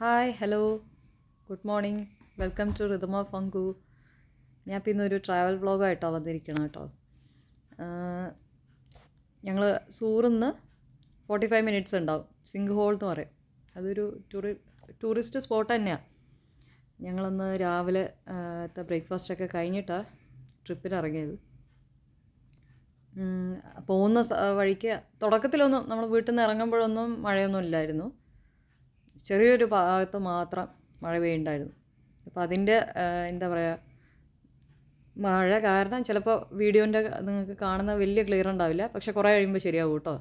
Hi hello good morning welcome to rhythm of Anku. ഞാൻ ഇപ്പോൾ ഇന്നൊരു ട്രാവൽ വ്ളോഗായിട്ടാണ് വന്നിരിക്കണം കേട്ടോ. ഞങ്ങൾ സൂറിന്ന് 45 മിനിറ്റ്സ് ഉണ്ടാവും. സിങ്ക് ഹോൾ എന്ന് പറയും. അതൊരു ടൂറിസ്റ്റ് സ്പോട്ട് തന്നെയാണ്. ഞങ്ങളന്ന് രാവിലെ ബ്രേക്ക്ഫാസ്റ്റൊക്കെ കഴിഞ്ഞിട്ടാണ് ട്രിപ്പിനിറങ്ങിയത്. പോകുന്ന വഴിക്ക് തുടക്കത്തിലൊന്നും നമ്മൾ വീട്ടിൽ നിന്ന് ഇറങ്ങുമ്പോഴൊന്നും മഴയൊന്നും ഇല്ലായിരുന്നു. ചെറിയൊരു ഭാഗത്ത് മാത്രം മഴ പെയ്യുണ്ടായിരുന്നു. അപ്പോൾ അതിൻ്റെ എന്താ പറയുക, മഴ കാരണം ചിലപ്പോൾ വീഡിയോൻ്റെ നിങ്ങൾക്ക് കാണുന്ന വലിയ ക്ലിയർ ഉണ്ടാവില്ല, പക്ഷെ കുറേ കഴിയുമ്പോൾ ശരിയാവും കേട്ടോ.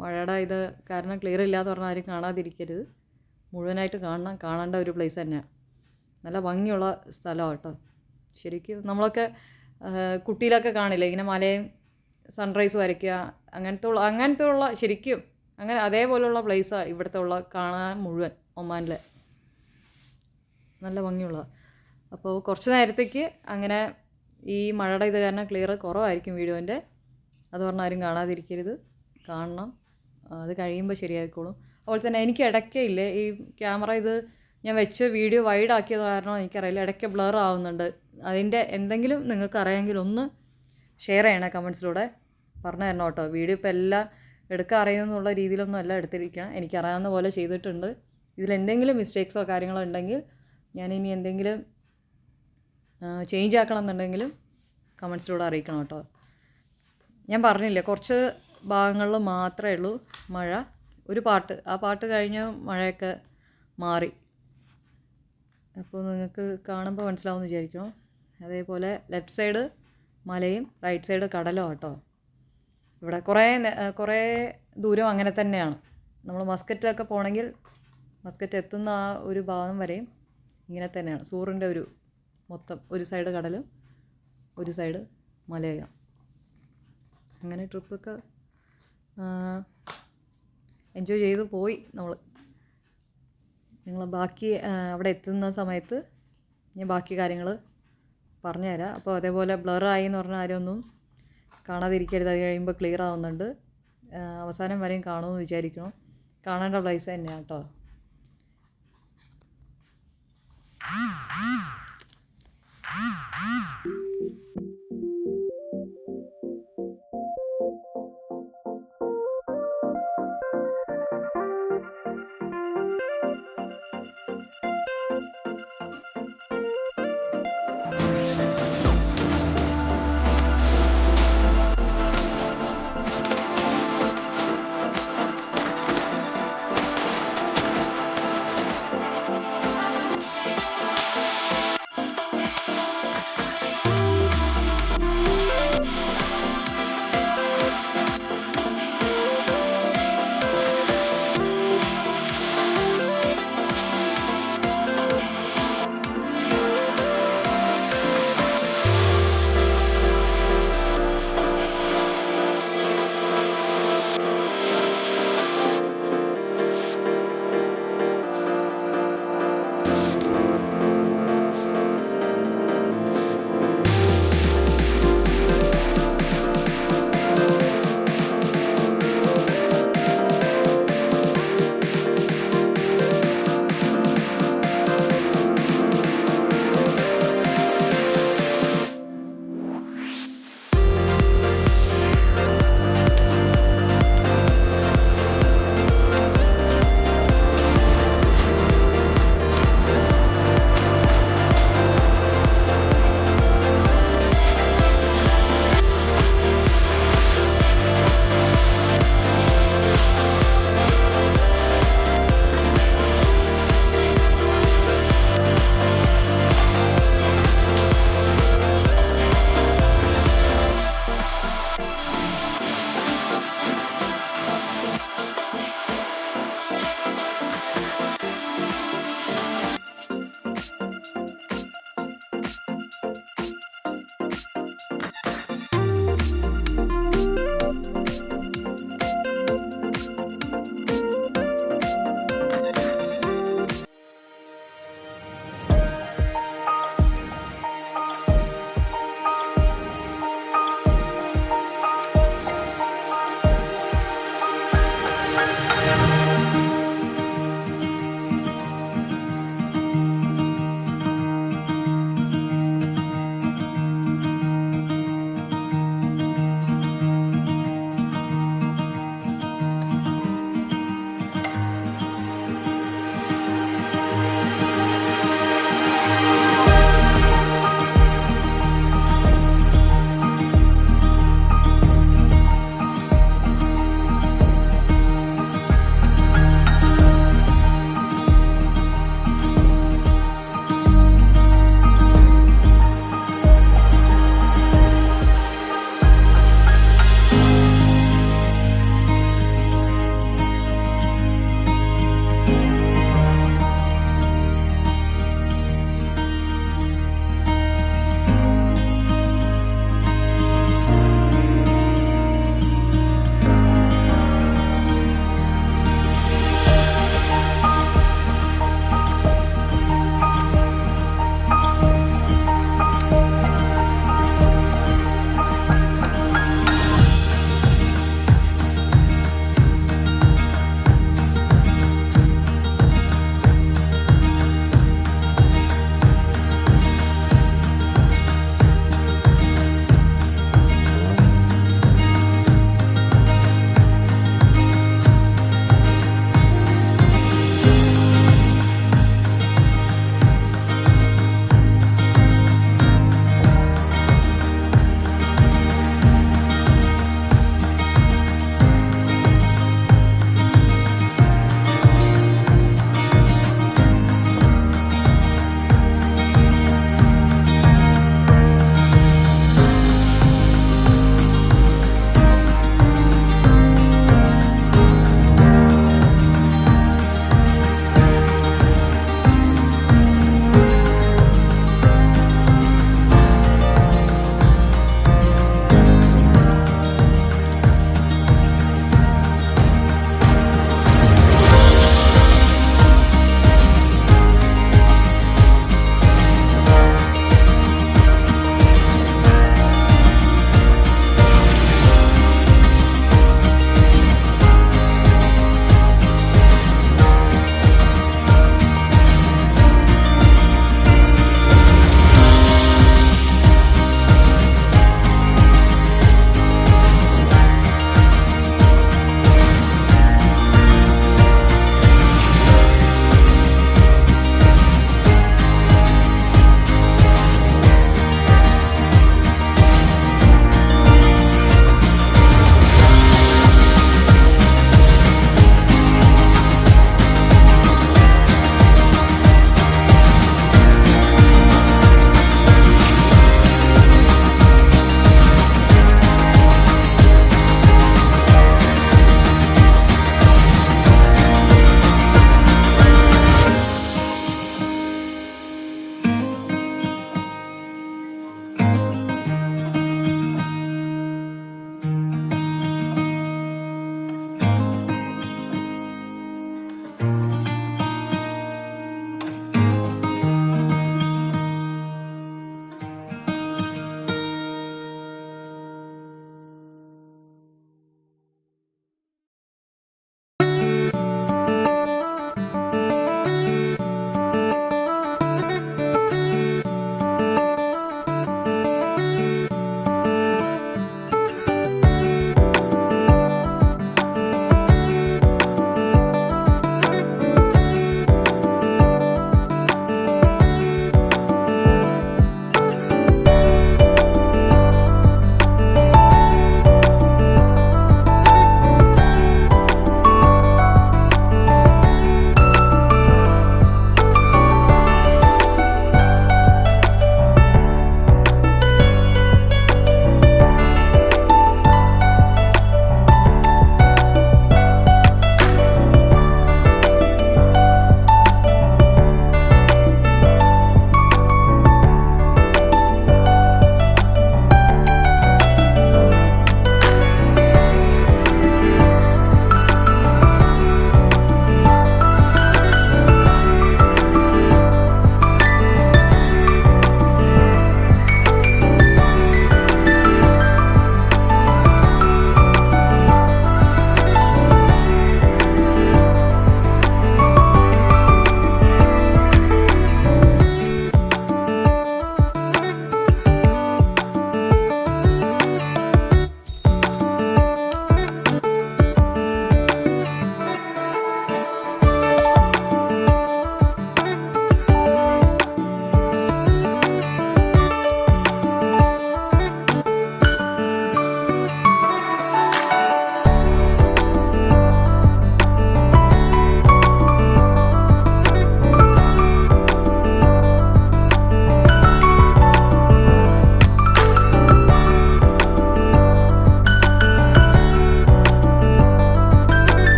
മഴയുടെ ഇത് കാരണം ക്ലിയർ ഇല്ലാന്ന് പറഞ്ഞാൽ ആരും കാണാതിരിക്കരുത്. മുഴുവനായിട്ട് കാണേണ്ട ഒരു പ്ലേസ് തന്നെയാണ്. നല്ല ഭംഗിയുള്ള സ്ഥലമാണ് കേട്ടോ. ശരിക്കും നമ്മളൊക്കെ കുട്ടിയിലൊക്കെ കാണില്ലേ ഇങ്ങനെ മലയും സൺറൈസ് വരയ്ക്കുക, അങ്ങനത്തെ ഉള്ള ശരിക്കും അങ്ങനെ അതേപോലെയുള്ള പ്ലേസാണ് ഇവിടുത്തെ ഉള്ള കാണാൻ മുഴുവൻ ഒമാനിലെ. നല്ല ഭംഗിയുള്ളതാണ്. അപ്പോൾ കുറച്ച് നേരത്തേക്ക് അങ്ങനെ ഈ മഴയുടെ ഇത് കാരണം ക്ലിയർ കുറവായിരിക്കും വീഡിയോൻ്റെ. അത് പറഞ്ഞാൽ ആരും കാണാതിരിക്കരുത്, കാണണം. അത് കഴിയുമ്പോൾ ശരിയായിക്കോളും. അതുപോലെ തന്നെ എനിക്ക് ഇടയ്ക്കേ ഇല്ലേ ഈ ക്യാമറ ഇത് ഞാൻ വെച്ച് വീഡിയോ വൈഡ് ആക്കിയത് കാരണം എനിക്കറിയില്ല, ഇടയ്ക്ക് ബ്ലർ ആവുന്നുണ്ട്. അതിൻ്റെ എന്തെങ്കിലും നിങ്ങൾക്ക് അറിയാമെങ്കിൽ ഒന്ന് ഷെയർ ചെയ്യണേ കമൻസിലൂടെ, പറഞ്ഞു തരണം കേട്ടോ. വീഡിയോ ഇപ്പോൾ എല്ലാം എടുക്കാൻ അറിയുമെന്നുള്ള രീതിയിലൊന്നും അല്ല എടുത്തിരിക്കുക, എനിക്കറിയാവുന്ന പോലെ ചെയ്തിട്ടുണ്ട്. ഇതിലെന്തെങ്കിലും മിസ്റ്റേക്സോ കാര്യങ്ങളോ ഉണ്ടെങ്കിൽ ഞാനിനി എന്തെങ്കിലും ചേഞ്ച് ആക്കണം എന്നുണ്ടെങ്കിലും കമൻസിലൂടെ അറിയിക്കണം കേട്ടോ. ഞാൻ പറഞ്ഞില്ലേ കുറച്ച് ഭാഗങ്ങളിൽ മാത്രമേ ഉള്ളൂ മഴ. ഒരു ആ പാട്ട് കഴിഞ്ഞ് മഴയൊക്കെ മാറി. അപ്പോൾ നിങ്ങൾക്ക് കാണുമ്പോൾ മനസ്സിലാവുമെന്ന് വിചാരിക്കണം. അതേപോലെ ലെഫ്റ്റ് സൈഡ് മലയും റൈറ്റ് സൈഡ് കടലും കേട്ടോ. ഇവിടെ കുറേ ദൂരം അങ്ങനെ തന്നെയാണ്. നമ്മൾ മസ്കറ്റിലൊക്കെ പോകണമെങ്കിൽ മസ്കറ്റ് എത്തുന്ന ആ ഒരു ഭാഗം വരെയും ഇങ്ങനെ തന്നെയാണ്. സൂറിൻ്റെ ഒരു മൊത്തം ഒരു സൈഡ് കടലും ഒരു സൈഡ് മലയാണ്. അങ്ങനെ ട്രിപ്പൊക്കെ എൻജോയ് ചെയ്ത് പോയി നിങ്ങൾ. ബാക്കി അവിടെ എത്തുന്ന സമയത്ത് ഞാൻ ബാക്കി കാര്യങ്ങൾ പറഞ്ഞുതരാം. അപ്പോൾ അതേപോലെ ബ്ലറായി എന്ന് പറഞ്ഞാൽ ആരും ഒന്നും കാണാതിരിക്കരുത്. അത് കഴിയുമ്പോൾ ക്ലിയർ ആവുന്നുണ്ട്. അവസാനം വരെയും കാണുമെന്ന് വിചാരിക്കണം. കാണേണ്ട പ്ലേസ് തന്നെയാണ് കേട്ടോ.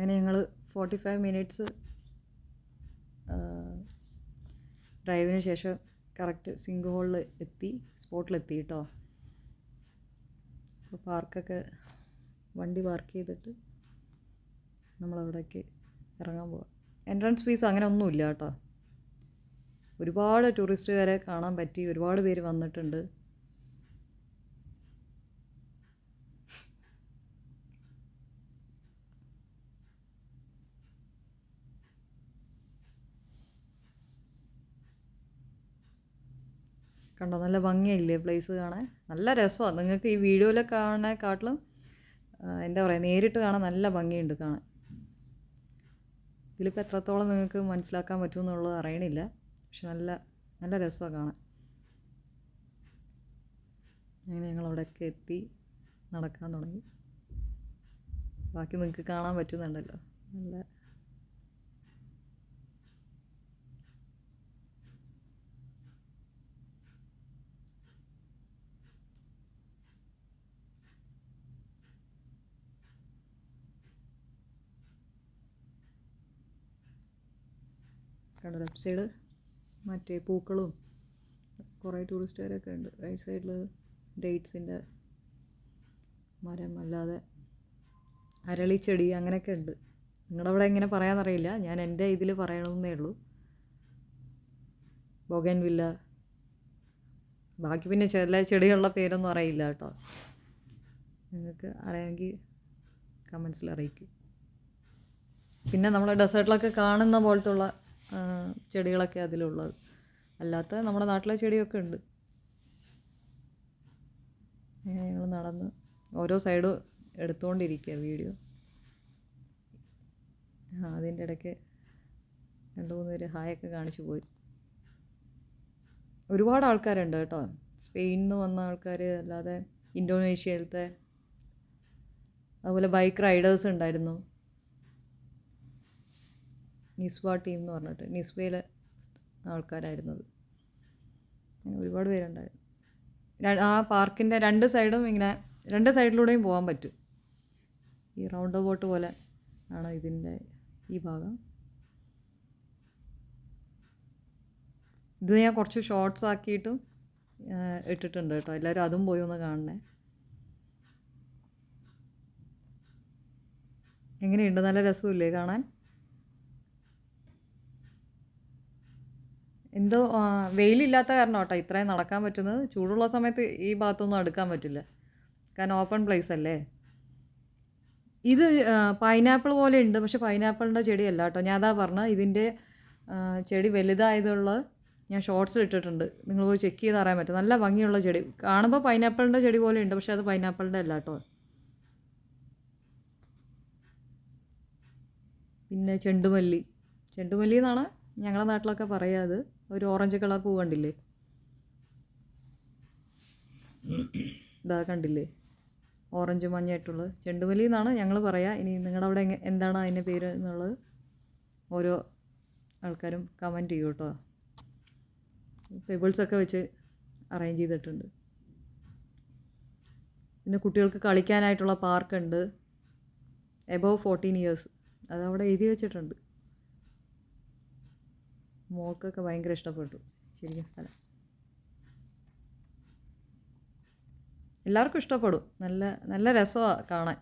അങ്ങനെ ഞങ്ങൾ 45 മിനിറ്റ്സ് ഡ്രൈവിന് ശേഷം കറക്റ്റ് സിങ്ക് ഹോളിൽ എത്തി, സ്പോട്ടിലെത്തി കേട്ടോ. അപ്പോൾ പാർക്കൊക്കെ വണ്ടി പാർക്ക് ചെയ്തിട്ട് നമ്മളവിടേക്ക് ഇറങ്ങാൻ പോവാം. എൻട്രൻസ് ഫീസ് അങ്ങനെ ഒന്നുമില്ല കേട്ടോ. ഒരുപാട് ടൂറിസ്റ്റുകാരെ കാണാൻ പറ്റി, ഒരുപാട് പേര് വന്നിട്ടുണ്ട്. കണ്ടോ, നല്ല ഭംഗിയില്ലേ പ്ലേസ് കാണാൻ? നല്ല രസമാണ്. നിങ്ങൾക്ക് ഈ വീഡിയോയിൽ കാണാനെക്കാട്ടിലും എന്താ പറയുക, നേരിട്ട് കാണാൻ നല്ല ഭംഗിയുണ്ട് കാണാൻ. ഇതിലിപ്പോൾ എത്രത്തോളം നിങ്ങൾക്ക് മനസ്സിലാക്കാൻ പറ്റുമെന്നുള്ളത് അറിയണില്ല, പക്ഷെ നല്ല നല്ല രസമാണ് കാണാൻ. അങ്ങനെ ഞങ്ങൾ അവിടെയൊക്കെ എത്തി, നടക്കാൻ തുടങ്ങി. ബാക്കി നിങ്ങൾക്ക് കാണാൻ പറ്റുന്നുണ്ടല്ലോ. നല്ല കണ്ടോ, ലെഫ്റ്റ് സൈഡ് മറ്റേ പൂക്കളും കുറേ ടൂറിസ്റ്റുകാരൊക്കെ ഉണ്ട്. റൈറ്റ് സൈഡിൽ ഡേറ്റ്സിൻ്റെ മരം, അല്ലാതെ അരളിച്ചെടി അങ്ങനെയൊക്കെ ഉണ്ട്. നിങ്ങളുടെ അവിടെ എങ്ങനെ പറയാമെന്നറിയില്ല, ഞാൻ എൻ്റെ ഇതിൽ പറയണമെന്നേ ഉള്ളൂ. ബൊഗൻവില്ല, ബാക്കി പിന്നെ ചില ചെടികളുടെ പേരൊന്നും അറിയില്ല കേട്ടോ. നിങ്ങൾക്ക് അറിയാമെങ്കിൽ കമൻസിൽ അറിയിക്കും. പിന്നെ നമ്മൾ ഡെസേർട്ടിലൊക്കെ കാണുന്ന പോലത്തുള്ള ചെടികളൊക്കെ അതിലുള്ളത്, അല്ലാത്ത നമ്മുടെ നാട്ടിലെ ചെടിയൊക്കെ ഉണ്ട്. ഞങ്ങൾ നടന്ന് ഓരോ സൈഡും എടുത്തുകൊണ്ടിരിക്കുക വീഡിയോ. അതിൻ്റെ ഇടയ്ക്ക് 2-3 പേര് ഹായൊക്കെ കാണിച്ചു പോയി. ഒരുപാട് ആൾക്കാരുണ്ട് കേട്ടോ. സ്പെയിനിൽ നിന്ന് വന്ന ആൾക്കാർ, അല്ലാതെ ഇന്തോനേഷ്യയിലത്തെ, അതുപോലെ ബൈക്ക് റൈഡേഴ്സ് ഉണ്ടായിരുന്നു. നിസ്വ ടീം എന്ന് പറഞ്ഞിട്ട്, നിസ്വയിലെ ആൾക്കാരായിരുന്നത്. അങ്ങനെ ഒരുപാട് പേരുണ്ടായിരുന്നു. ആ പാർക്കിൻ്റെ 2 സൈഡും ഇങ്ങനെ 2 സൈഡിലൂടെയും പോകാൻ പറ്റും. ഈ റൗണ്ട് ബോട്ട് പോലെ ആണ് ഇതിൻ്റെ ഈ ഭാഗം. ഇത് ഞാൻ കുറച്ച് ഷോർട്സ് ആക്കിയിട്ടും ഇട്ടിട്ടുണ്ട് കേട്ടോ. എല്ലാവരും അതും പോയി ഒന്ന് കാണണേ. എങ്ങനെയുണ്ട്? നല്ല രസമില്ലേ കാണാൻ? എന്തോ വെയിലില്ലാത്ത കാരണം കേട്ടോ ഇത്രയും നടക്കാൻ പറ്റുന്നത്. ചൂടുള്ള സമയത്ത് ഈ ഭാഗത്തൊന്നും അടുക്കാൻ പറ്റില്ല, കാരണം ഓപ്പൺ പ്ലേസ് അല്ലേ. ഇത് പൈനാപ്പിൾ പോലെ ഉണ്ട്, പക്ഷെ പൈനാപ്പിളിൻ്റെ ചെടിയല്ല കേട്ടോ. ഞാൻ അതാ പറഞ്ഞത്, ഇതിൻ്റെ ചെടി വലുതായതുള്ളത് ഞാൻ ഷോർട്സിൽ ഇട്ടിട്ടുണ്ട്. നിങ്ങൾ പോയി ചെക്ക് ചെയ്ത് അറിയാൻ പറ്റും. നല്ല ഭംഗിയുള്ള ചെടി കാണുമ്പോൾ പൈനാപ്പിളിൻ്റെ ചെടി പോലെ ഉണ്ട്, പക്ഷെ അത് പൈനാപ്പിളിൻ്റെ അല്ല കേട്ടോ. പിന്നെ ചെണ്ടുമല്ലി, ചെണ്ടുമല്ലി എന്നാണ് ഞങ്ങളുടെ നാട്ടിലൊക്കെ പറയുക. അത് ഒരു ഓറഞ്ച് കളർ പൂ കണ്ടില്ലേ? ഇതാ കണ്ടില്ലേ, ഓറഞ്ച് മഞ്ഞയായിട്ടുള്ളത് ചെണ്ടുമല്ലി എന്നാണ് ഞങ്ങൾ പറയുക. ഇനി നിങ്ങളുടെ അവിടെ എന്താണ് അതിൻ്റെ പേര് എന്നുള്ളത് ഓരോ ആൾക്കാരും കമൻറ്റ് ചെയ്യൂ കേട്ടോ. പെബിൾസൊക്കെ വെച്ച് അറേഞ്ച് ചെയ്തിട്ടുണ്ട്. പിന്നെ കുട്ടികൾക്ക് കളിക്കാനായിട്ടുള്ള പാർക്കുണ്ട്, എബോവ് 14 ഇയേഴ്സ്, അതവിടെ എഴുതി വെച്ചിട്ടുണ്ട്. മോൾക്കൊക്കെ ഭയങ്കര ഇഷ്ടപ്പെട്ടു ശരിക്കും സ്ഥലം. എല്ലാവർക്കും ഇഷ്ടപ്പെടും. നല്ല നല്ല രസമാണ് കാണാൻ.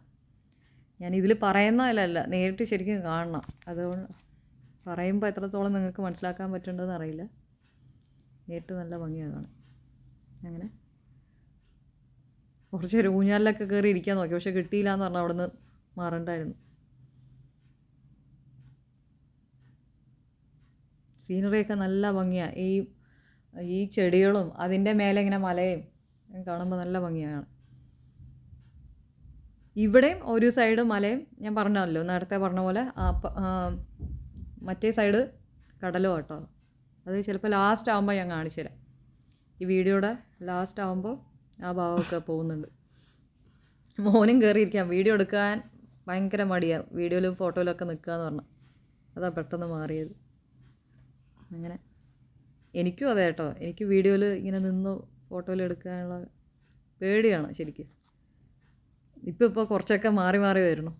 ഞാനിതിൽ പറയുന്നതല്ല, നേരിട്ട് ശരിക്കും കാണണം. അതുകൊണ്ട് പറയുമ്പോൾ എത്രത്തോളം നിങ്ങൾക്ക് മനസ്സിലാക്കാൻ പറ്റുന്നുണ്ടെന്ന് അറിയില്ല. നേരിട്ട് നല്ല ഭംഗിയാണ് കാണാൻ. അങ്ങനെ കുറച്ച് നേരം ഊഞ്ഞാലിലൊക്കെ കയറി ഇരിക്കാൻ നോക്കി, പക്ഷെ കിട്ടിയില്ല എന്ന് പറഞ്ഞാൽ അവിടെ നിന്ന് മാറണ്ടായിരുന്നു. സീനറിയൊക്കെ നല്ല ഭംഗിയാണ്. ഈ ചെടികളും അതിൻ്റെ മേലെ ഇങ്ങനെ മലയും കാണുമ്പോൾ നല്ല ഭംഗിയാണ്. ഇവിടെയും ഒരു സൈഡ് മലയും, ഞാൻ പറഞ്ഞല്ലോ നേരത്തെ പറഞ്ഞ പോലെ, മറ്റേ സൈഡ് കടലും കേട്ടോ. അത് ചിലപ്പോൾ ലാസ്റ്റ് ആകുമ്പോൾ ഞാൻ കാണിച്ചു തരാം. ഈ വീഡിയോയുടെ ലാസ്റ്റ് ആകുമ്പോൾ ആ ഭാഗമൊക്കെ പോകുന്നുണ്ട്. മോനും കയറിയിരിക്കാം, വീഡിയോ എടുക്കാൻ ഭയങ്കര മടിയാണ്, വീഡിയോയിലും ഫോട്ടോയിലൊക്കെ നിൽക്കുക എന്ന് പറഞ്ഞാൽ. അതാ പെട്ടെന്ന് മാറിയത്. അങ്ങനെ എനിക്കും അതെ കേട്ടോ, എനിക്ക് വീഡിയോയിൽ ഇങ്ങനെ നിന്ന് ഫോട്ടോയിൽ എടുക്കാനുള്ള പേടിയാണ് ശരിക്കും. ഇപ്പോൾ കുറച്ചൊക്കെ മാറി മാറി വരുന്നു.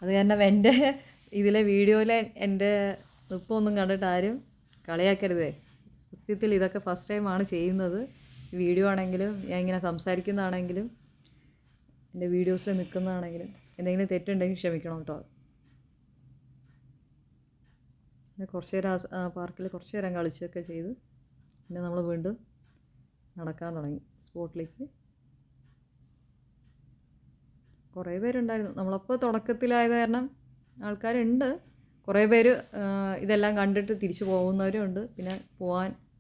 അത് കാരണം എൻ്റെ ഇതിലെ വീഡിയോയിലെ എൻ്റെ നൃത്തമൊന്നും കണ്ടിട്ട് ആരും കളിയാക്കരുതേ. സത്യത്തിൽ ഇതൊക്കെ ഫസ്റ്റ് ടൈമാണ് ചെയ്യുന്നത്. വീഡിയോ ആണെങ്കിലും ഞാൻ ഇങ്ങനെ സംസാരിക്കുന്നതാണെങ്കിലും എൻ്റെ വീഡിയോസിൽ നിൽക്കുന്നതാണെങ്കിലും എന്തെങ്കിലും തെറ്റുണ്ടെങ്കിൽ ക്ഷമിക്കണം കേട്ടോ. പിന്നെ കുറച്ച് നേരം പാർക്കിൽ കുറച്ച് നേരം കളിച്ചൊക്കെ ചെയ്ത് പിന്നെ നമ്മൾ വീണ്ടും നടക്കാൻ തുടങ്ങി സ്പോട്ടിലേക്ക്. കുറേ പേരുണ്ടായിരുന്നു. നമ്മളപ്പോൾ തുടക്കത്തിലായത് കാരണം ആൾക്കാരുണ്ട്. കുറേ പേര് ഇതെല്ലാം കണ്ടിട്ട് തിരിച്ചു പോകുന്നവരും ഉണ്ട്, പിന്നെ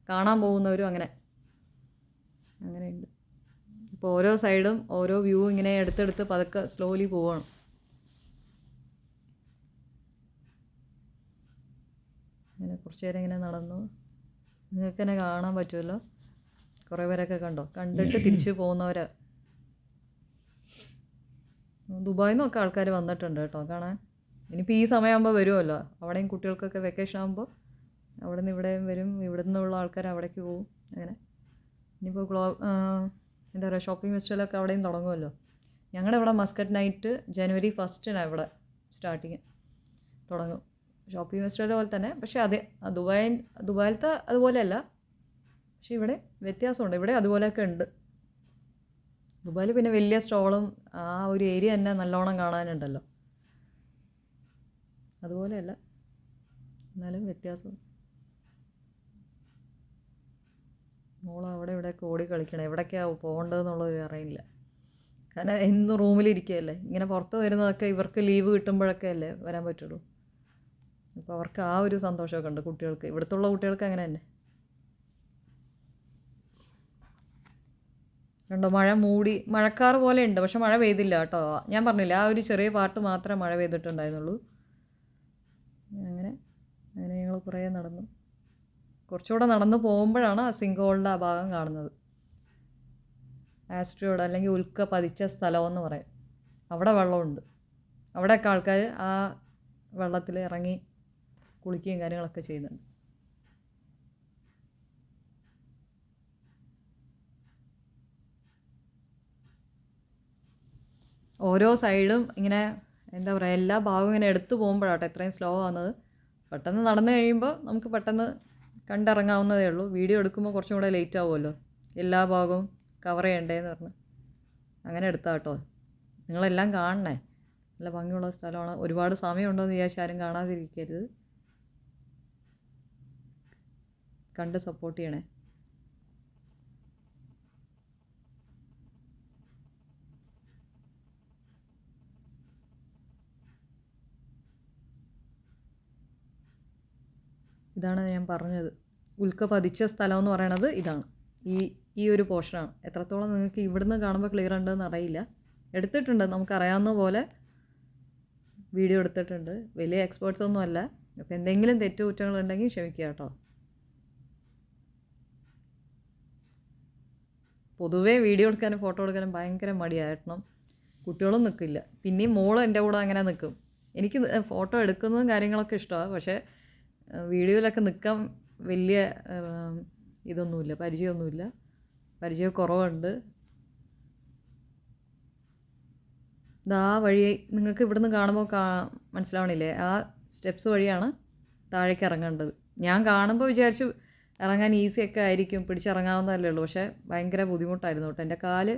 കാണാൻ പോകുന്നവരും അങ്ങനെയുണ്ട്. ഇപ്പോൾ ഓരോ സൈഡും ഓരോ വ്യൂ ഇങ്ങനെ എടുത്തെടുത്ത് പതുക്കെ സ്ലോലി പോവാണ്. ഇങ്ങനെ കുറച്ച് നേരം ഇങ്ങനെ നടന്നു. നിങ്ങൾക്ക് തന്നെ കാണാൻ പറ്റുമല്ലോ. കുറേ പേരൊക്കെ കണ്ടിട്ട് തിരിച്ചു പോകുന്നവരാ. ദുബായിൽ നിന്നൊക്കെ ആൾക്കാർ വന്നിട്ടുണ്ട് കേട്ടോ കാണാൻ. ഇനിയിപ്പോൾ ഈ സമയമാകുമ്പോൾ വരുമല്ലോ, അവിടെയും കുട്ടികൾക്കൊക്കെ വെക്കേഷൻ ആകുമ്പോൾ അവിടെ നിന്ന് ഇവിടെയും വരും. ഇവിടെ നിന്നുള്ള ആൾക്കാർ അവിടേക്ക് പോകും. അങ്ങനെ ഇനിയിപ്പോൾ എന്താ പറയുക, ഷോപ്പിംഗ് ഫെസ്റ്റിവലൊക്കെ അവിടെയും തുടങ്ങുമല്ലോ. ഞങ്ങളുടെ ഇവിടെ മസ്കറ്റ് നൈറ്റ് January 1 ഇവിടെ സ്റ്റാർട്ടിങ് തുടങ്ങും. ഷോപ്പിംഗ് ഫെസ്റ്റിവൽ പോലെ തന്നെ, പക്ഷേ ദുബായിലത്തെ അതുപോലെയല്ല. പക്ഷേ ഇവിടെ വ്യത്യാസമുണ്ട്. ഇവിടെ അതുപോലെയൊക്കെ ഉണ്ട്. ദുബായിൽ പിന്നെ വലിയ സ്റ്റോളും ആ ഒരു ഏരിയ തന്നെ നല്ലോണം കാണാനുണ്ടല്ലോ. അതുപോലെയല്ല, എന്നാലും വ്യത്യാസം. മോള് അവിടെ ഇവിടെയൊക്കെ ഓടി കളിക്കണം. എവിടേക്കാണ് പോകേണ്ടതെന്നുള്ളത് അറിയില്ല. കാരണം എന്നും റൂമിലിരിക്കുകയല്ലേ. ഇങ്ങനെ പുറത്ത് വരുന്നതൊക്കെ ഇവർക്ക് ലീവ് കിട്ടുമ്പോഴൊക്കെ അല്ലേ വരാൻ പറ്റുള്ളൂ. അപ്പോൾ അവർക്ക് ആ ഒരു സന്തോഷമൊക്കെ ഉണ്ട് കുട്ടികൾക്ക്. ഇവിടുത്തുള്ള കുട്ടികൾക്ക് അങ്ങനെ തന്നെ. കണ്ടോ, മഴക്കാർ പോലെ ഉണ്ട്, പക്ഷെ മഴ പെയ്തില്ല കേട്ടോ. ഞാൻ പറഞ്ഞില്ല, ആ ഒരു ചെറിയ പാർട്ട് മാത്രമേ മഴ പെയ്തിട്ടുണ്ടായിരുന്നുള്ളൂ. അങ്ങനെ ഞങ്ങൾ കുറേ നടന്നു. കുറച്ചുകൂടെ നടന്നു പോകുമ്പോഴാണ് ആ സിങ്കോളിൻ്റെ ആ ഭാഗം കാണുന്നത്. ആസ്ട്രിയോഡ് അല്ലെങ്കിൽ ഉൽക്ക പതിച്ച സ്ഥലമെന്ന് പറയും. അവിടെ വെള്ളമുണ്ട്. അവിടെയൊക്കെ ആൾക്കാർ ആ വെള്ളത്തിൽ ഇറങ്ങി കുളിക്കുകയും കാര്യങ്ങളൊക്കെ ചെയ്യുന്നുണ്ട്. ഓരോ സൈഡും ഇങ്ങനെ എന്താ പറയുക, എല്ലാ ഭാഗവും ഇങ്ങനെ എടുത്തു പോകുമ്പോഴാട്ടോ ഇത്രയും സ്ലോ ആവുന്നത്. പെട്ടെന്ന് നടന്നു കഴിയുമ്പോൾ നമുക്ക് പെട്ടെന്ന് കണ്ടിറങ്ങാവുന്നതേ ഉള്ളൂ. വീഡിയോ എടുക്കുമ്പോൾ കുറച്ചും കൂടെ ലേറ്റ് ആവുമല്ലോ, എല്ലാ ഭാഗവും കവർ ചെയ്യണ്ടേന്ന് പറഞ്ഞ് അങ്ങനെ എടുത്താൽ കേട്ടോ. നിങ്ങളെല്ലാം കാണണേ, നല്ല ഭംഗിയുള്ള സ്ഥലമാണ്. ഒരുപാട് സമയമുണ്ടോ എന്ന് വിചാരിച്ചാൽ ആരും കാണാതിരിക്കരുത്. കണ്ട് സപ്പോർട്ട് ചെയ്യണേ. ഇതാണ് ഞാൻ പറഞ്ഞത്, ഉൽക്ക പതിച്ച സ്ഥലം എന്ന് പറയണത് ഇതാണ്. ഈ ഒരു പോർഷനാണ്. എത്രത്തോളം നിങ്ങൾക്ക് ഇവിടുന്ന് കാണുമ്പോൾ ക്ലിയർ ഉണ്ടെന്ന് അറിയില്ല. എടുത്തിട്ടുണ്ട്, നമുക്കറിയാവുന്ന പോലെ വീഡിയോ എടുത്തിട്ടുണ്ട്. വലിയ എക്സ്പേർട്സ് ഒന്നും അല്ല. അപ്പോൾ എന്തെങ്കിലും തെറ്റുകുറ്റങ്ങളുണ്ടെങ്കിൽ ക്ഷമിക്കുക കേട്ടോ. പൊതുവേ വീഡിയോ എടുക്കാനും ഫോട്ടോ എടുക്കാനും ഭയങ്കര മടിയായിരുന്നു. കുട്ടികളും നിൽക്കില്ല. പിന്നെയും മോളും എൻ്റെ കൂടെ അങ്ങനെ നിൽക്കും. എനിക്ക് ഫോട്ടോ എടുക്കുന്നതും കാര്യങ്ങളൊക്കെ ഇഷ്ടമാണ്, പക്ഷേ വീഡിയോയിലൊക്കെ നിൽക്കാൻ വലിയ ഇതൊന്നുമില്ല, പരിചയക്കുറവുണ്ട്. ഇതാ വഴി നിങ്ങൾക്ക് ഇവിടുന്ന് കാണുമ്പോൾ മനസ്സിലാവണില്ലേ, ആ സ്റ്റെപ്സ് വഴിയാണ് താഴേക്ക് ഇറങ്ങേണ്ടത്. ഞാൻ കാണുമ്പോൾ വിചാരിച്ചു ഇറങ്ങാൻ ഈസിയൊക്കെ ആയിരിക്കും, പിടിച്ചിറങ്ങാവുന്നതല്ലേ ഉള്ളൂ. പക്ഷേ ഭയങ്കര ബുദ്ധിമുട്ടായിരുന്നു കേട്ടോ. എൻ്റെ കാല്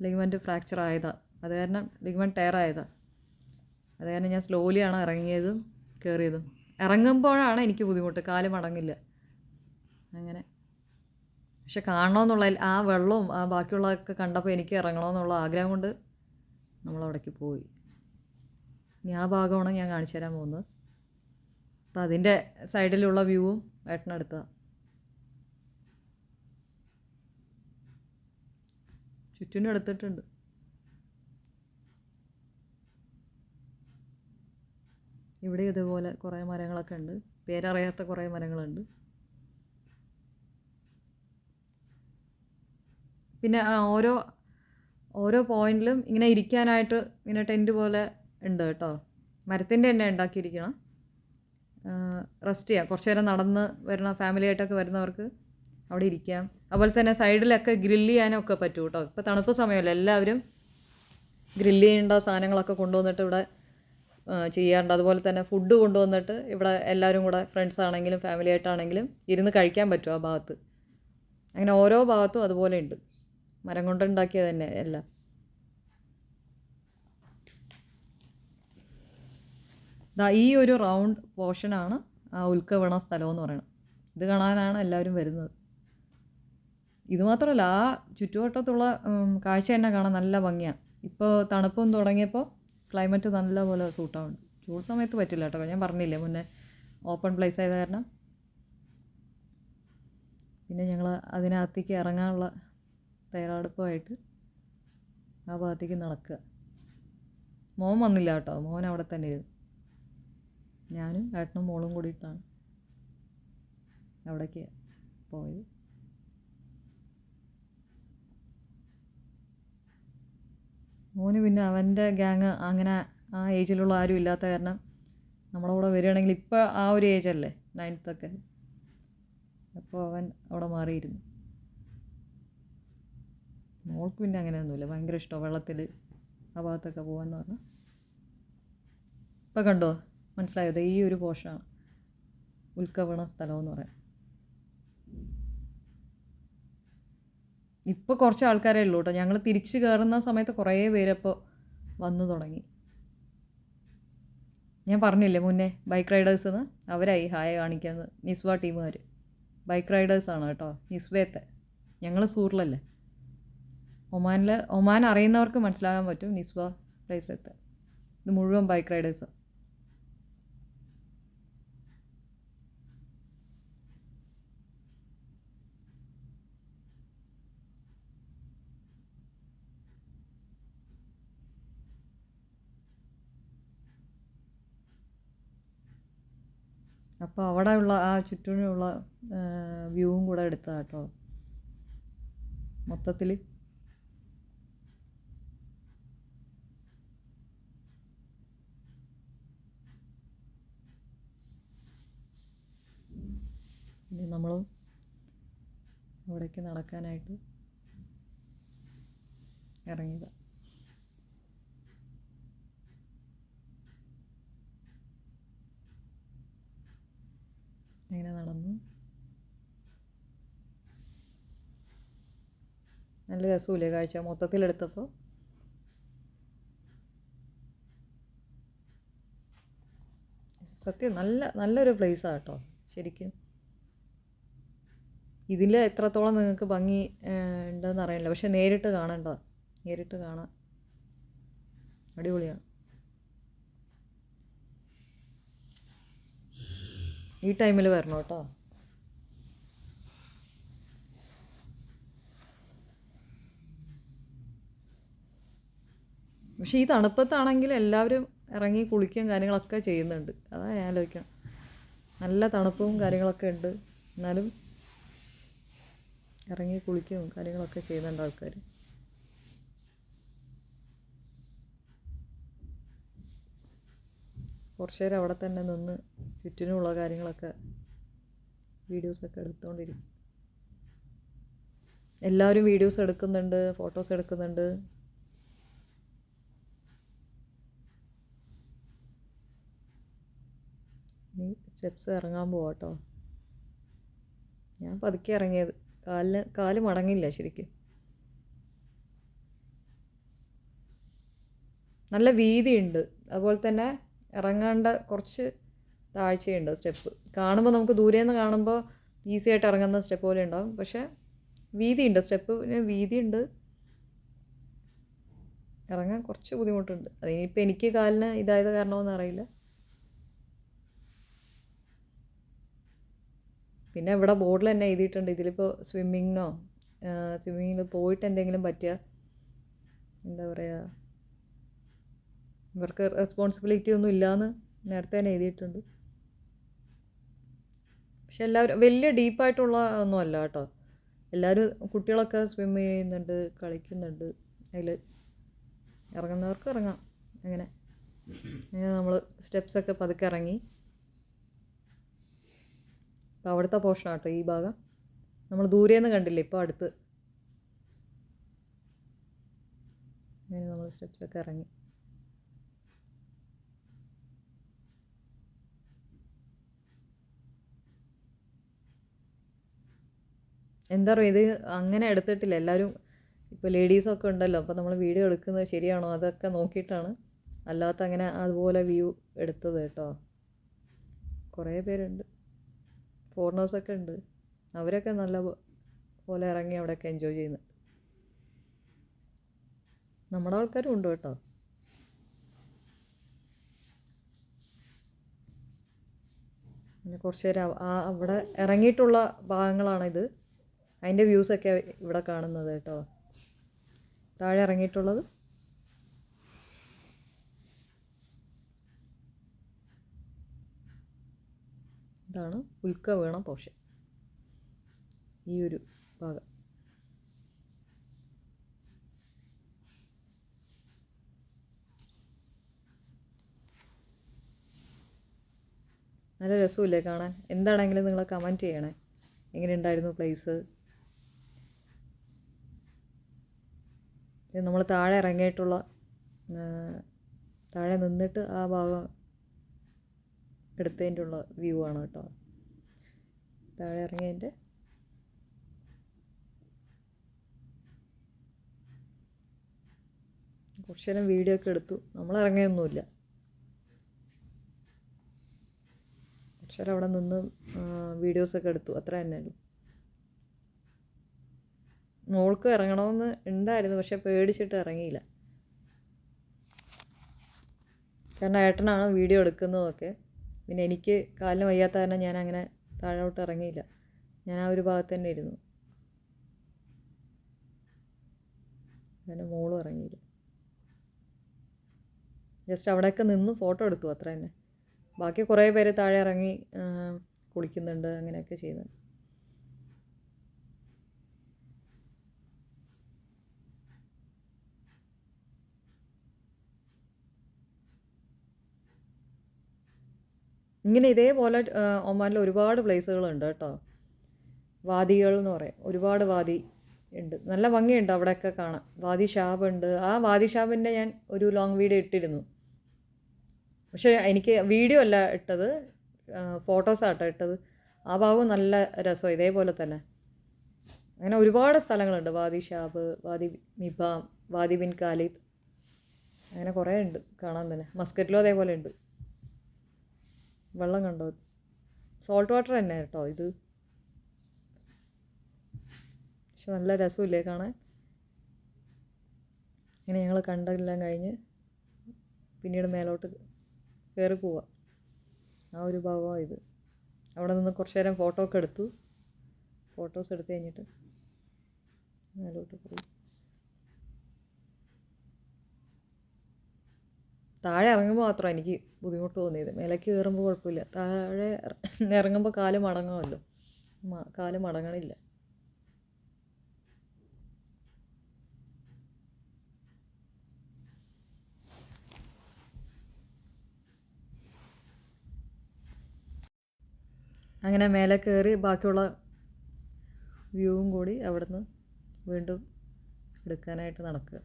ലിഗമെൻറ്റ് ഫ്രാക്ചർ ആയതാണ്. അത് കാരണം ലിഗമെൻറ്റ് ടയർ ആയതാണ്. അത് കാരണം ഞാൻ സ്ലോലിയാണ് ഇറങ്ങിയതും കയറിയതും. ഇറങ്ങുമ്പോഴാണ് എനിക്ക് ബുദ്ധിമുട്ട്, കാല് മടങ്ങില്ല അങ്ങനെ. പക്ഷെ കാണണമെന്നുള്ള ആ വെള്ളവും ആ ബാക്കിയുള്ളതൊക്കെ കണ്ടപ്പോൾ എനിക്ക് ഇറങ്ങണമെന്നുള്ള ആഗ്രഹം കൊണ്ട് നമ്മളവിടേക്ക് പോയി. ഇനി ആ ഭാഗമാണ് ഞാൻ കാണിച്ചു തരാൻ പോകുന്നത്. അപ്പോൾ അതിൻ്റെ സൈഡിലുള്ള വ്യൂവും ഏട്ടനെടുത്തതാണ്. ചുറ്റിനും എടുത്തിട്ടുണ്ട്. ഇവിടെ ഇതുപോലെ കുറേ മരങ്ങളൊക്കെ ഉണ്ട്. പേരറിയാത്ത കുറേ മരങ്ങളുണ്ട്. പിന്നെ ഓരോ പോയിന്റിലും ഇങ്ങനെ ഇരിക്കാനായിട്ട് ഇങ്ങനെ ടെൻറ്റ് പോലെ ഉണ്ട് കേട്ടോ. മരത്തിൻ്റെ തന്നെ ഉണ്ടാക്കിയിരിക്കണം. റെസ്റ്റ് ചെയ്യാം. കുറച്ച് നേരം നടന്ന് വരുന്ന ഫാമിലിയായിട്ടൊക്കെ വരുന്നവർക്ക് അവിടെ ഇരിക്കാം. അതുപോലെ തന്നെ സൈഡിലൊക്കെ ഗ്രില്ല് ചെയ്യാനൊക്കെ പറ്റും കേട്ടോ. ഇപ്പോൾ തണുപ്പ് സമയമല്ല, എല്ലാവരും ഗ്രില്ല് ചെയ്യേണ്ട സാധനങ്ങളൊക്കെ കൊണ്ടുവന്നിട്ട് ഇവിടെ ചെയ്യാറുണ്ട്. അതുപോലെ തന്നെ ഫുഡ് കൊണ്ടുവന്നിട്ട് ഇവിടെ എല്ലാവരും കൂടെ ഫ്രണ്ട്സ് ആണെങ്കിലും ഫാമിലി ആയിട്ടാണെങ്കിലും ഇരുന്ന് കഴിക്കാൻ പറ്റും ആ ഭാഗത്ത്. അങ്ങനെ ഓരോ ഭാഗത്തും അതുപോലെ ഉണ്ട്. മരം കൊണ്ടുണ്ടാക്കിയത് തന്നെ എല്ലാം. ഈ ഒരു റൗണ്ട് പോർഷനാണ് ആ ഉൽക്ക സ്ഥലം എന്ന് പറയുന്നത്. ഇത് കാണാനാണ് എല്ലാവരും വരുന്നത്. ഇതുമാത്രമല്ല, ആ ചുറ്റുവട്ടത്തുള്ള കാഴ്ച തന്നെ കാണാൻ നല്ല ഭംഗിയാണ്. ഇപ്പോൾ തണുപ്പും തുടങ്ങിയപ്പോൾ ക്ലൈമറ്റ് നല്ലപോലെ സൂട്ടാവുന്നുണ്ട്. ചൂട് സമയത്ത് പറ്റില്ല കേട്ടോ, ഞാൻ പറഞ്ഞില്ലേ മുന്നേ ഓപ്പൺ പ്ലേസ് ആയത് കാരണം. പിന്നെ ഞങ്ങൾ അതിനകത്തേക്ക് ഇറങ്ങാനുള്ള തയ്യാറെടുപ്പുമായിട്ട് ആ ഭാഗത്തേക്ക് നടക്കുക. മോൻ വന്നില്ല കേട്ടോ, മോൻ അവിടെ തന്നെ ഇരുന്നു. ഞാനും ഏട്ടനും മോളും കൂടിയിട്ടാണ് അവിടേക്ക് പോയത്. മോന് പിന്നെ അവൻ്റെ ഗ്യാങ് അങ്ങനെ ആ ഏജിലുള്ള ആരും ഇല്ലാത്ത കാരണം നമ്മളെ കൂടെ വരികയാണെങ്കിൽ ഇപ്പോൾ ആ ഒരു ഏജല്ലേ 9th ഒക്കെ, അപ്പോൾ അവൻ അവിടെ മാറിയിരുന്നു. മോൾക്ക് പിന്നെ അങ്ങനെയൊന്നുമില്ല, ഭയങ്കര ഇഷ്ടമാണ് വെള്ളത്തിൽ ആ ഭാഗത്തൊക്കെ പോകാമെന്ന് പറഞ്ഞാൽ. ഇപ്പം കണ്ടോ, മനസ്സിലായത്? ഈ ഒരു പോർഷനാണ് ഉൽക്ക സ്ഥലമെന്ന് പറയാം. ഇപ്പോൾ കുറച്ച് ആൾക്കാരേ ഉള്ളൂ കേട്ടോ. ഞങ്ങൾ തിരിച്ച് കയറുന്ന സമയത്ത് കുറേ പേരപ്പോൾ വന്നു തുടങ്ങി. ഞാൻ പറഞ്ഞില്ലേ മുന്നേ ബൈക്ക് റൈഡേഴ്സ് എന്ന്, അവരായി ഹായ് കാണിക്കുന്നത്. നിസ്വ ടീമുകാർ ബൈക്ക് റൈഡേഴ്സാണ് കേട്ടോ. നിസ്വയത്തെ, ഞങ്ങൾ സൂറിലല്ലേ, ഒമാൻ അറിയുന്നവർക്ക് മനസ്സിലാകാൻ പറ്റും. നിസ്വ പ്ലേസത്തെ ഇത് മുഴുവൻ ബൈക്ക് റൈഡേഴ്സാണ്. അപ്പോൾ അവിടെ ഉള്ള ആ ചുറ്റിനുള്ള വ്യൂവും കൂടെ എടുത്തതാണ് കേട്ടോ മൊത്തത്തിൽ. ഇനി നമ്മൾ അവിടേക്ക് നടക്കാനായിട്ട് ഇറങ്ങിയതാണ്. ഇങ്ങനെ നടന്നു. നല്ല രസമില്ലേ കാഴ്ച മൊത്തത്തിലെടുത്തപ്പോൾ? സത്യം നല്ലൊരു പ്ലേസാണ് കേട്ടോ ശരിക്കും. ഇതിൽ എത്രത്തോളം നിങ്ങൾക്ക് ഭംഗി ഉണ്ടെന്ന് അറിയില്ല, പക്ഷെ നേരിട്ട് കാണേണ്ട, നേരിട്ട് കാണാൻ അടിപൊളിയാണ്. ഈ ടൈമിൽ വരണം കേട്ടോ. പക്ഷേ ഈ തണുപ്പത്താണെങ്കിൽ എല്ലാവരും ഇറങ്ങി കുളിക്കുകയും കാര്യങ്ങളൊക്കെ ചെയ്യുന്നുണ്ട്. അതാണ് ഞാൻ ആലോചിക്കണം. നല്ല തണുപ്പും കാര്യങ്ങളൊക്കെ ഉണ്ട്, എന്നാലും ഇറങ്ങി കുളിക്കുകയും കാര്യങ്ങളൊക്കെ ചെയ്യുന്നുണ്ട് ആൾക്കാർ. കുറച്ച് നേരം അവിടെ തന്നെ നിന്ന് ചുറ്റിനുമുള്ള കാര്യങ്ങളൊക്കെ വീഡിയോസൊക്കെ എടുത്തുകൊണ്ടിരിക്കും. എല്ലാവരും വീഡിയോസ് എടുക്കുന്നുണ്ട്, ഫോട്ടോസ് എടുക്കുന്നുണ്ട്. ഇനി സ്റ്റെപ്സ് ഇറങ്ങാൻ പോവാം കേട്ടോ. ഞാൻ പതുക്കെ ഇറങ്ങിയത്, കാല് മടങ്ങില്ല ശരിക്കും. നല്ല വീതിയുണ്ട്, അതുപോലെ തന്നെ ഇറങ്ങേണ്ട കുറച്ച് താഴ്ചയുണ്ട് സ്റ്റെപ്പ്. കാണുമ്പോൾ നമുക്ക് ദൂരെ നിന്ന് കാണുമ്പോൾ ഈസി ആയിട്ട് ഇറങ്ങുന്ന സ്റ്റെപ്പ് പോലെ ഉണ്ടാകും, പക്ഷേ വീതിയുണ്ട്, സ്റ്റെപ്പിന് വീതിയുണ്ട്. ഇറങ്ങാൻ കുറച്ച് ബുദ്ധിമുട്ടുണ്ട്. അതിനിപ്പോൾ എനിക്ക് കാലിന് ഇതായത് കാരണമെന്ന് അറിയില്ല. പിന്നെ ഇവിടെ ബോർഡിൽ തന്നെ എഴുതിയിട്ടുണ്ട്, ഇതിലിപ്പോൾ സ്വിമ്മിങ്ങിൽ പോയിട്ട് എന്തെങ്കിലും പറ്റിയാൽ എന്താ പറയുക, ഇവർക്ക് റെസ്പോൺസിബിലിറ്റി ഒന്നും ഇല്ലയെന്ന് നേരത്തെ തന്നെ എഴുതിയിട്ടുണ്ട്. പക്ഷെ എല്ലാവരും വലിയ ഡീപ്പായിട്ടുള്ള ഒന്നും അല്ല കേട്ടോ. എല്ലാവരും കുട്ടികളൊക്കെ സ്വിം ചെയ്യുന്നുണ്ട്, കളിക്കുന്നുണ്ട്. അതിൽ ഇറങ്ങുന്നവർക്ക് ഇറങ്ങാം. അങ്ങനെ നമ്മൾ സ്റ്റെപ്സൊക്കെ പതുക്കെ ഇറങ്ങി. അപ്പോൾ അവിടുത്തെ പോർഷനാണ് കേട്ടോ ഈ ഭാഗം. നമ്മൾ ദൂരേന്ന് കണ്ടില്ലേ, ഇപ്പോൾ അടുത്ത്. അങ്ങനെ നമ്മൾ സ്റ്റെപ്സൊക്കെ ഇറങ്ങി. എന്താ പറയുക, ഇത് അങ്ങനെ എടുത്തിട്ടില്ല. എല്ലാവരും ഇപ്പോൾ ലേഡീസൊക്കെ ഉണ്ടല്ലോ, അപ്പോൾ നമ്മൾ വീഡിയോ എടുക്കുന്നത് ശരിയാണോ അതൊക്കെ നോക്കിയിട്ടാണ്, അല്ലാത്ത അങ്ങനെ അതുപോലെ വ്യൂ എടുത്തത് കേട്ടോ. കുറേ പേരുണ്ട്, ഫോറിനേഴ്സൊക്കെ ഉണ്ട്, അവരൊക്കെ നല്ല പോലെ ഇറങ്ങി അവിടെയൊക്കെ എൻജോയ് ചെയ്യുന്നു. നമ്മുടെ ആൾക്കാരും ഉണ്ട് കേട്ടോ. പിന്നെ കുറച്ച് നേരം അവിടെ ഇറങ്ങിയിട്ടുള്ള ഭാഗങ്ങളാണിത്. അതിൻ്റെ വ്യൂസൊക്കെ ഇവിടെ കാണുന്നത് കേട്ടോ, താഴെ ഇറങ്ങിയിട്ടുള്ളത്. ഇതാണ് ഉൽക്ക വീണ പോർഷൻ, ഈ ഒരു ഭാഗം. നല്ല രസമില്ലേ കാണാൻ? എന്താണെങ്കിലും നിങ്ങൾ കമൻറ്റ് ചെയ്യണേ, എങ്ങനെയുണ്ടായിരുന്നു പ്ലേസ്. നമ്മൾ താഴെ ഇറങ്ങിയിട്ടുള്ള, താഴെ നിന്നിട്ട് ആ ഭാഗം എടുത്തതിൻ്റെ ഉള്ള വ്യൂ ആണ് കേട്ടോ, താഴെ ഇറങ്ങിയതിൻ്റെ. കുറച്ച് നേരം വീഡിയോ ഒക്കെ എടുത്തു. നമ്മൾ ഇറങ്ങിയൊന്നുമില്ല, കുറച്ച് നേരം അവിടെ നിന്ന് വീഡിയോസൊക്കെ എടുത്തു, അത്ര തന്നെയല്ലോ. മോൾക്ക് ഇറങ്ങണമെന്ന് ഉണ്ടായിരുന്നു, പക്ഷെ പേടിച്ചിട്ട് ഇറങ്ങിയില്ല. കാരണം ഏട്ടനാണ് വീഡിയോ എടുക്കുന്നതൊക്കെ. പിന്നെ എനിക്ക് കാലിന് വയ്യാത്ത കാരണം ഞാൻ അങ്ങനെ താഴോട്ട് ഇറങ്ങിയില്ല, ഞാൻ ആ ഒരു ഭാഗത്ത് തന്നെ ഇരുന്നു. അങ്ങനെ മോളും ഇറങ്ങിയില്ല, ജസ്റ്റ് അവിടെയൊക്കെ നിന്ന് ഫോട്ടോ എടുത്തു, അത്ര തന്നെ. ബാക്കി കുറേ പേര് താഴെ ഇറങ്ങി കുളിക്കുന്നുണ്ട്, അങ്ങനെയൊക്കെ ചെയ്യുന്നുണ്ട്. ഇങ്ങനെ ഇതേപോലെ ഒമാനിൽ ഒരുപാട് പ്ലേസുകളുണ്ട് കേട്ടോ. വാദികൾ എന്ന് പറയും, ഒരുപാട് വാദി ഉണ്ട്, നല്ല ഭംഗിയുണ്ട് അവിടെയൊക്കെ കാണാൻ. വാദി ഷാബ് ഉണ്ട്, ആ വാദി ഷാബിൻ്റെ ഞാൻ ഒരു ലോങ് വീഡിയോ ഇട്ടിരുന്നു. പക്ഷേ എനിക്ക് വീഡിയോ അല്ല ഇട്ടത്, ഫോട്ടോസാട്ടോ ഇട്ടത്. ആ ഭാഗവും നല്ല രസം, ഇതേപോലെ തന്നെ. അങ്ങനെ ഒരുപാട് സ്ഥലങ്ങളുണ്ട്, വാദി ഷാബ്, വാദി മിബാം, വാദി ബിൻ ഖാലിദ്, അങ്ങനെ കുറേ ഉണ്ട് കാണാൻ തന്നെ. മസ്കറ്റിലും അതേപോലെ ഉണ്ട്. വെള്ളം കണ്ടോ? സോൾട്ട് വാട്ടർ തന്നെ കേട്ടോ ഇത്, പക്ഷെ നല്ല രസമില്ലേ കാണാൻ. ഇങ്ങനെ ഞങ്ങൾ കണ്ടെല്ലാം കഴിഞ്ഞ് പിന്നീട് മേലോട്ട് കയറി പോവാം. ആ ഒരു ഭാഗമാണ് ഇത്. അവിടെ നിന്ന് കുറച്ച് നേരം ഫോട്ടോ ഒക്കെ എടുത്തു. ഫോട്ടോസ് എടുത്ത് കഴിഞ്ഞിട്ട് മേലോട്ട് പോയി. താഴെ ഇറങ്ങുമ്പോൾ മാത്രമാണ് എനിക്ക് ബുദ്ധിമുട്ട് തോന്നിയത്, മേലേക്ക് കയറുമ്പോൾ കുഴപ്പമില്ല. താഴെ ഇറങ്ങുമ്പോൾ കാല് മടങ്ങുമല്ലോ, കാല് മടങ്ങണില്ല. അങ്ങനെ മേലെ കയറി ബാക്കിയുള്ള വ്യൂവും കൂടി അവിടുന്ന് വീണ്ടും എടുക്കാനായിട്ട് നടക്കുക.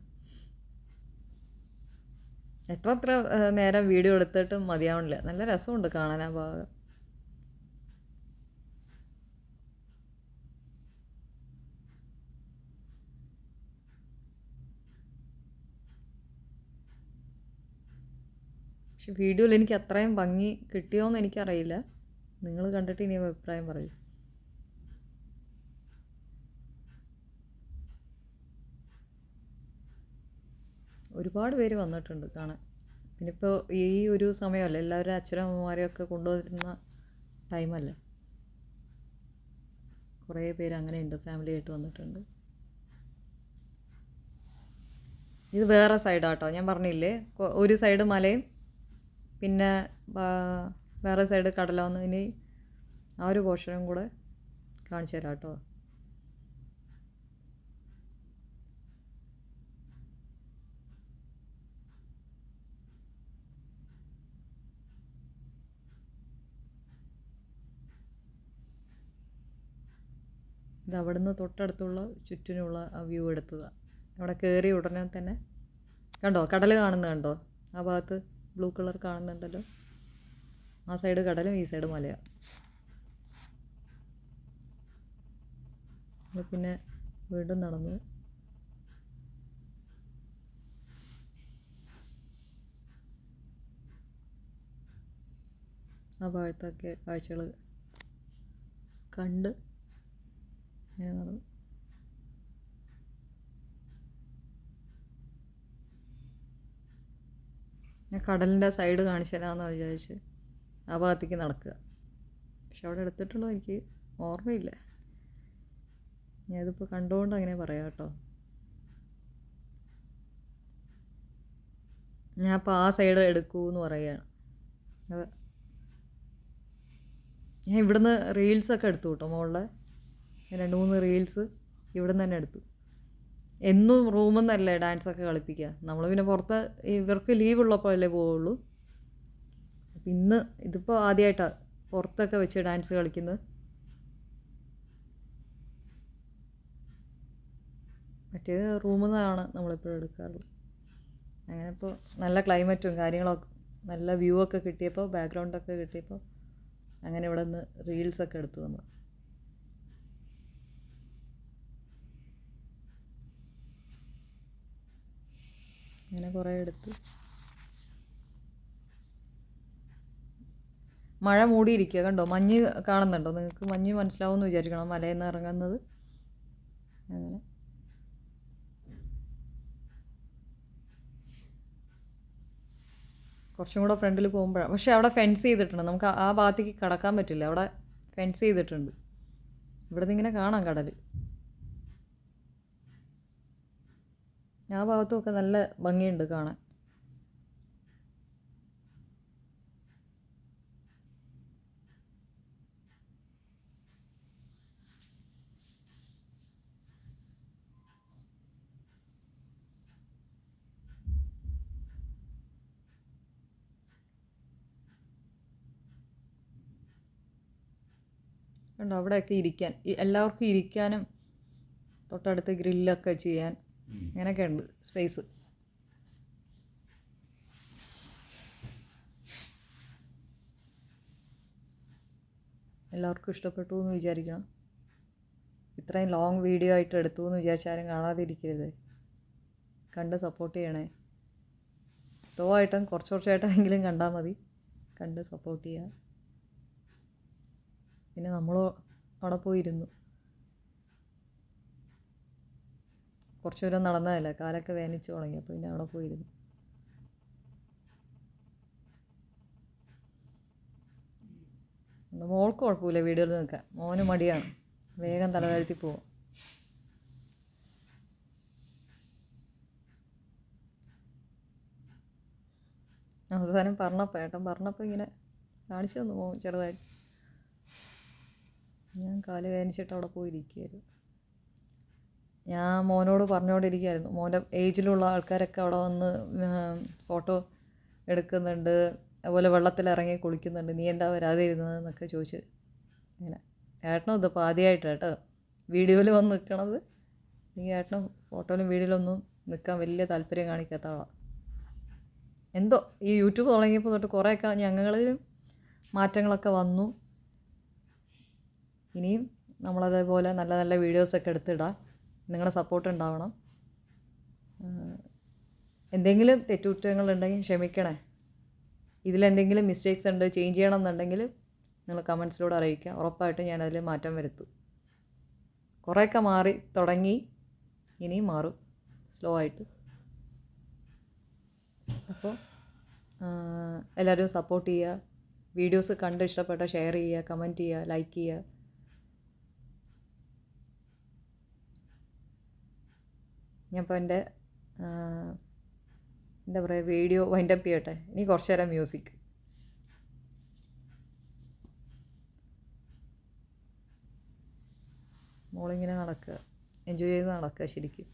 എത്ര നേരം വീഡിയോ എടുത്തിട്ടും മതിയാവണില്ല, നല്ല രസമുണ്ട് കാണാൻ ആ ഭാഗം. പക്ഷെ വീഡിയോയിൽ എനിക്ക് അത്രയും ഭംഗി കിട്ടിയോയെന്ന് എനിക്കറിയില്ല, നിങ്ങൾ കണ്ടിട്ട് ഇനി അഭിപ്രായം പറയൂ. ഒരുപാട് പേര് വന്നിട്ടുണ്ട് കാണാൻ. പിന്നെ ഇപ്പോൾ ഈ ഒരു സമയമല്ലേ, എല്ലാവരും അച്ഛനമ്മമാരെയൊക്കെ കൊണ്ടുവരുന്ന ടൈമല്ലേ, കുറേ പേര് അങ്ങനെയുണ്ട്, ഫാമിലി ആയിട്ട് വന്നിട്ടുണ്ട്. ഇത് വേറെ സൈഡാട്ടോ, ഞാൻ പറഞ്ഞില്ലേ, ഒരു സൈഡ് മലയും പിന്നെ വേറെ സൈഡ് കടലാന്ന്. ഇനി ആ ഒരു പോർഷനും കൂടെ കാണിച്ചു തരാം കേട്ടോ. ഇത് അവിടുന്ന് തൊട്ടടുത്തുള്ള ചുറ്റിനുള്ള ആ വ്യൂ എടുത്തതാണ്. അവിടെ കയറി ഉടനെ തന്നെ കണ്ടോ കടൽ കാണുന്നത് കണ്ടോ, ആ ഭാഗത്ത് ബ്ലൂ കളർ കാണുന്നുണ്ടല്ലോ, ആ സൈഡ് കടലും ഈ സൈഡ് മലയാണ്. പിന്നെ വീണ്ടും നടന്നു. ആ ഭാഗത്തൊക്കെ കാഴ്ചകൾ കണ്ട് ഇങ്ങനെ നടന്നു. ഞാൻ കടലിൻ്റെ സൈഡ് കാണിച്ചു തരാമെന്ന് വിചാരിച്ച് ആ ഭാഗത്തേക്ക് നടക്കുക. പക്ഷെ അവിടെ എടുത്തിട്ടുണ്ടോ എനിക്ക് ഓർമ്മയില്ല. ഞാനിതിപ്പോൾ കണ്ടുകൊണ്ട് അങ്ങനെ പറയാം കേട്ടോ. ഞാൻ അപ്പോൾ ആ സൈഡ് എടുക്കൂ എന്ന് പറയുകയാണ്. അതെ, ഞാൻ ഇവിടുന്ന് റീൽസൊക്കെ എടുത്തു കേട്ടോ. മുകളിലെ 2-3 റീൽസ് ഇവിടുന്ന് തന്നെ എടുത്തു. എന്നും റൂമിൽ നിന്നല്ലേ ഡാൻസൊക്കെ കളിപ്പിക്കുക. നമ്മൾ പിന്നെ പുറത്ത് ഇവർക്ക് ലീവ് ഉള്ളപ്പോഴല്ലേ പോവുള്ളൂ. അപ്പം ഇന്ന് ഇതിപ്പോൾ ആദ്യമായിട്ടാണ് പുറത്തൊക്കെ വെച്ച് ഡാൻസ് കളിക്കുന്നത്. മറ്റേത് റൂമിൽ നിന്നാണ് നമ്മളിപ്പോഴും എടുക്കാറുള്ളത്. അങ്ങനെ ഇപ്പോൾ നല്ല ക്ലൈമറ്റും കാര്യങ്ങളൊക്കെ നല്ല വ്യൂ ഒക്കെ കിട്ടിയപ്പോൾ, ബാക്ക്ഗ്രൗണ്ടൊക്കെ കിട്ടിയപ്പോൾ അങ്ങനെ ഇവിടെ നിന്ന് റീൽസൊക്കെ എടുത്തു നമ്മൾ. അങ്ങനെ കുറേ എടുത്ത്. മഴ മൂടിയിരിക്കുക കണ്ടോ, മഞ്ഞ് കാണുന്നുണ്ടോ നിങ്ങൾക്ക്? മഞ്ഞ് മനസ്സിലാവുമെന്ന് വിചാരിക്കണം, മലയിൽ നിന്ന് ഇറങ്ങുന്നത്. അങ്ങനെ കുറച്ചും കൂടെ ഫ്രണ്ടിൽ പോകുമ്പോഴാണ്. പക്ഷേ അവിടെ ഫെൻസ് ചെയ്തിട്ടുണ്ട്, നമുക്ക് ആ ഭാഗത്തേക്ക് കടക്കാൻ പറ്റില്ല. അവിടെ ഫെൻസ് ചെയ്തിട്ടുണ്ട്. ഇവിടെ നിന്ന് ഇങ്ങനെ കാണാം കടൽ. ആ ഭാഗത്തുമൊക്കെ നല്ല ഭംഗിയുണ്ട് കാണാൻ. കണ്ടോ അവിടെയൊക്കെ ഇരിക്കാൻ, എല്ലാവർക്കും ഇരിക്കാനും തൊട്ടടുത്ത് ഗ്രില്ലൊക്കെ ചെയ്യാൻ അങ്ങനെയൊക്കെ ഉണ്ട് സ്പേസ്. എല്ലാവർക്കും ഇഷ്ടപ്പെട്ടു എന്ന് വിചാരിക്കണം. ഇത്രയും ലോങ് വീഡിയോ ആയിട്ട് എടുത്തു എന്ന് വിചാരിച്ചാലും കാണാതിരിക്കരുത്. കണ്ട് സപ്പോർട്ട് ചെയ്യണേ. സ്ലോ ആയിട്ടും കുറച്ചായിട്ടെങ്കിലും കണ്ടാൽ മതി. കണ്ട് സപ്പോർട്ട് ചെയ്യുക. പിന്നെ നമ്മൾ അവിടെ പോയിരുന്നു. കുറച്ച് ദൂരം നടന്നതല്ലേ, കാലൊക്കെ വേദനിച്ച് തുടങ്ങി. അപ്പോൾ പിന്നെ അവിടെ പോയിരുന്നു. മോൾക്ക് കുഴപ്പമില്ല വീഡിയോയിൽ നിൽക്കാൻ, മോന് മടിയാണ്, വേഗം തലതാഴ്ത്തി പോവും. അവസാനം ഏട്ടൻ പറഞ്ഞപ്പോൾ ഇങ്ങനെ കാണിച്ചു തന്നു മോൻ ചെറുതായിട്ട്. ഞാൻ കാല് വേദനിച്ചിട്ട് അവിടെ പോയിരിക്കുകയായിരുന്നു. ഞാൻ മോനോട് പറഞ്ഞുകൊണ്ടിരിക്കുകയായിരുന്നു, മോൻ്റെ ഏജിലുള്ള ആൾക്കാരൊക്കെ അവിടെ വന്ന് ഫോട്ടോ എടുക്കുന്നുണ്ട്, അതുപോലെ വെള്ളത്തിലിറങ്ങി കുളിക്കുന്നുണ്ട്, നീ എന്താ വരാതെ ഇരുന്നതെന്നൊക്കെ ചോദിച്ച്. അങ്ങനെ ഏട്ടനും ഇതിപ്പോൾ ആദ്യമായിട്ട് കേട്ടോ വീഡിയോയിൽ വന്ന് നിൽക്കണത്. ഈ ഏട്ടനും ഫോട്ടോയിലും വീഡിയോയിലൊന്നും നിൽക്കാൻ വലിയ താല്പര്യം കാണിക്കാത്ത ആളാണ്. എന്തോ ഈ യൂട്യൂബ് തുടങ്ങിയപ്പോൾ തൊട്ട് കുറേയൊക്കെ ഞങ്ങളിലും മാറ്റങ്ങളൊക്കെ വന്നു. ഇനിയും നമ്മളതേപോലെ നല്ല നല്ല വീഡിയോസൊക്കെ എടുത്തിടാം. നിങ്ങളുടെ സപ്പോർട്ട് ഉണ്ടാവണം. എന്തെങ്കിലും തെറ്റുകുറ്റങ്ങളുണ്ടെങ്കിൽ ക്ഷമിക്കണേ. ഇതിലെന്തെങ്കിലും മിസ്റ്റേക്സ് ഉണ്ട്, ചേഞ്ച് ചെയ്യണം എന്നുണ്ടെങ്കിൽ നിങ്ങൾ കമൻസിലൂടെ അറിയിക്കുക. ഉറപ്പായിട്ടും ഞാനതിൽ മാറ്റം വരുത്തും. കുറേയൊക്കെ മാറി തുടങ്ങി, ഇനിയും മാറും സ്ലോ ആയിട്ട്. അപ്പോൾ എല്ലാവരും സപ്പോർട്ട് ചെയ്യുക. വീഡിയോസ് കണ്ട് ഇഷ്ടപ്പെട്ട ഷെയർ ചെയ്യുക, കമൻറ്റ് ചെയ്യുക, ലൈക്ക് ചെയ്യുക. ഞാനിപ്പോൾ എൻ്റെ എന്താ പറയുക വീഡിയോ വൈൻഡപ്പ് ചെയ്യട്ടെ. ഇനി കുറച്ച് നേരം മ്യൂസിക്. മോളിങ്ങനെ നടക്കുക, എൻജോയ് ചെയ്ത് നടക്കുക ശരിക്കും.